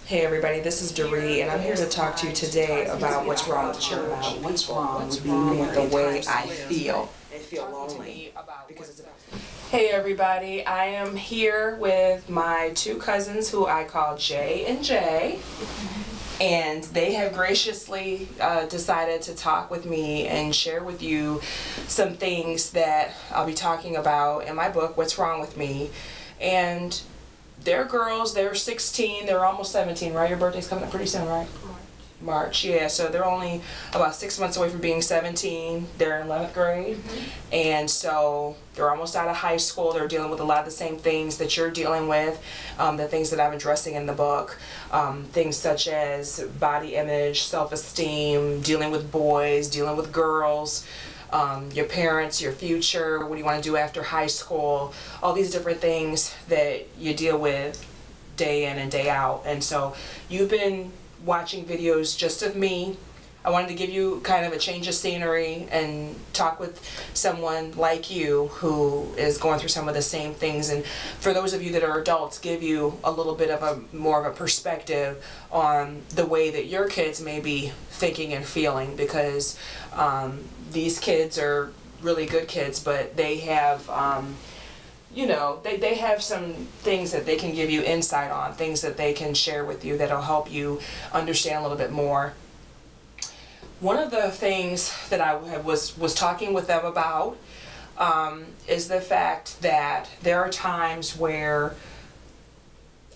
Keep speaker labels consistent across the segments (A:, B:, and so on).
A: Hey everybody, this is Doree, and I'm here to talk to you today about what's wrong with church. What's wrong with being with the way I feel. I feel lonely because it's about. Hey everybody, I am here with my two cousins who I call Jay and Jay, and they have graciously decided to talk with me and share with you some things that I'll be talking about in my book, What's Wrong with Me. And they're girls, they're 16, they're almost 17, right? Your birthday's coming up pretty soon, right? March, yeah, so they're only about 6 months away from being 17. They're in 11th grade, and so they're almost out of high school. They're dealing with a lot of the same things that you're dealing with, the things that I'm addressing in the book, things such as body image, self-esteem, dealing with boys, dealing with girls, your parents, your future, what do you want to do after high school, all these different things that you deal with day in and day out. And so you've been watching videos just of me. I wanted to give you kind of a change of scenery and talk with someone like you who is going through some of the same things, and for those of you that are adults, give you a little bit of a more of a perspective on the way that your kids may be thinking and feeling, because these kids are really good kids, but they have you know, they have some things that they can give you insight on, things that they can share with you that'll help you understand a little bit more. One of the things that I was talking with them about is the fact that there are times where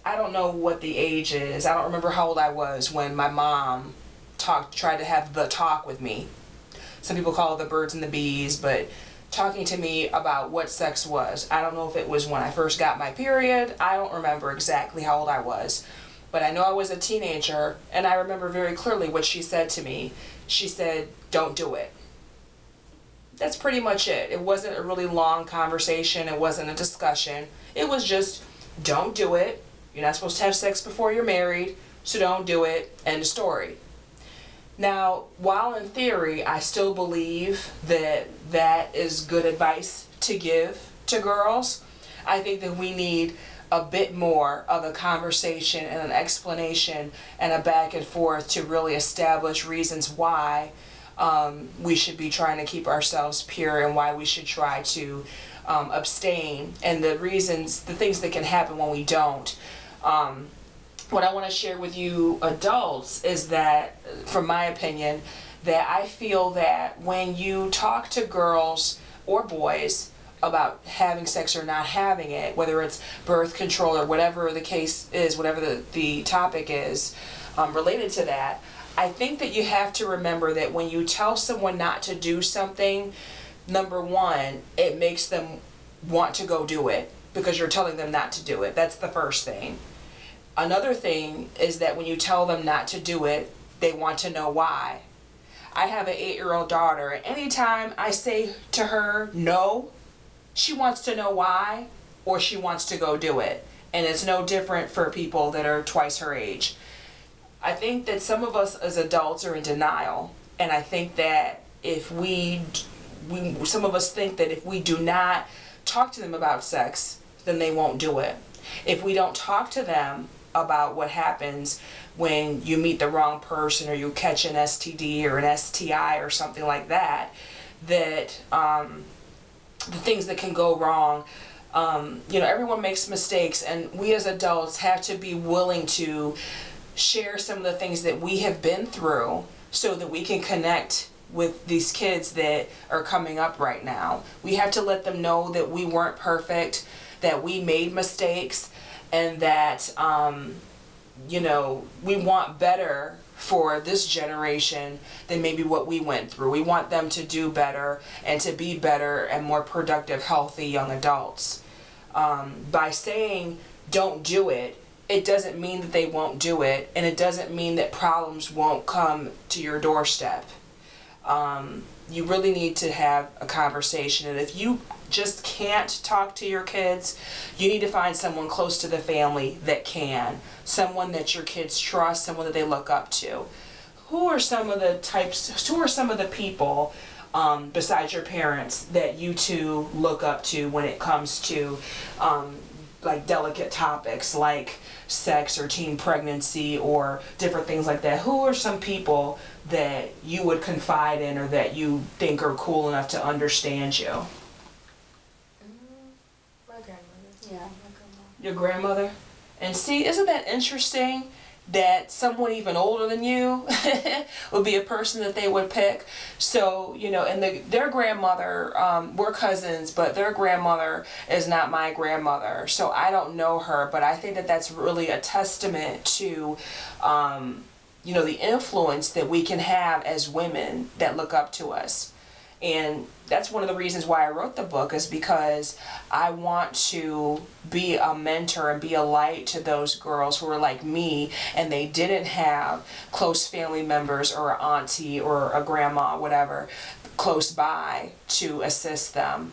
A: I don't know what the age is. I don't remember how old I was when my mom tried to have the talk with me. Some people call it the birds and the bees, but talking to me about what sex was. I don't know if it was when I first got my period. I don't remember exactly how old I was, but I know I was a teenager, and I remember very clearly what she said to me. She said, "Don't do it." That's pretty much it. It wasn't a really long conversation. It wasn't a discussion. It was just, don't do it. You're not supposed to have sex before you're married, so don't do it. End of story. Now, while in theory, I still believe that that is good advice to give to girls, I think that we need a bit more of a conversation and an explanation and a back and forth to really establish reasons why we should be trying to keep ourselves pure and why we should try to abstain, and the reasons, the things that can happen when we don't. What I want to share with you adults is that, from my opinion, that I feel that when you talk to girls or boys about having sex or not having it, whether it's birth control or whatever the case is, whatever the topic is related to that, I think that you have to remember that when you tell someone not to do something, number one, it makes them want to go do it because you're telling them not to do it. That's the first thing. Another thing is that when you tell them not to do it, they want to know why. I have an 8-year-old daughter, and anytime I say to her no, she wants to know why, or she wants to go do it. And it's no different for people that are twice her age. I think that some of us as adults are in denial, and I think that if some of us think that if we do not talk to them about sex, then they won't do it. If we don't talk to them about what happens when you meet the wrong person or you catch an STD or an STI or something like that, that the things that can go wrong, you know, everyone makes mistakes, and we as adults have to be willing to share some of the things that we have been through so that we can connect with these kids that are coming up right now. We have to let them know that we weren't perfect, that we made mistakes, and that you know, we want better for this generation than maybe what we went through. We want them to do better and to be better and more productive, healthy young adults. By saying don't do it, it doesn't mean that they won't do it, and it doesn't mean that problems won't come to your doorstep. You really need to have a conversation, and if you just can't talk to your kids, you need to find someone close to the family that can, someone that your kids trust, someone that they look up to. Who are some of the people besides your parents that you two look up to when it comes to like delicate topics like sex or teen pregnancy or different things like that, who are some people that you would confide in or that you think are cool enough to understand you?
B: My grandmother. Yeah, my grandma.
A: Your grandmother? And see, isn't that interesting that someone even older than you would be a person that they would pick? So, you know, and their grandmother, we're cousins, but their grandmother is not my grandmother. So I don't know her, but I think that that's really a testament to, you know, the influence that we can have as women that look up to us. And that's one of the reasons why I wrote the book, is because I want to be a mentor and be a light to those girls who are like me and they didn't have close family members or an auntie or a grandma, whatever, close by to assist them.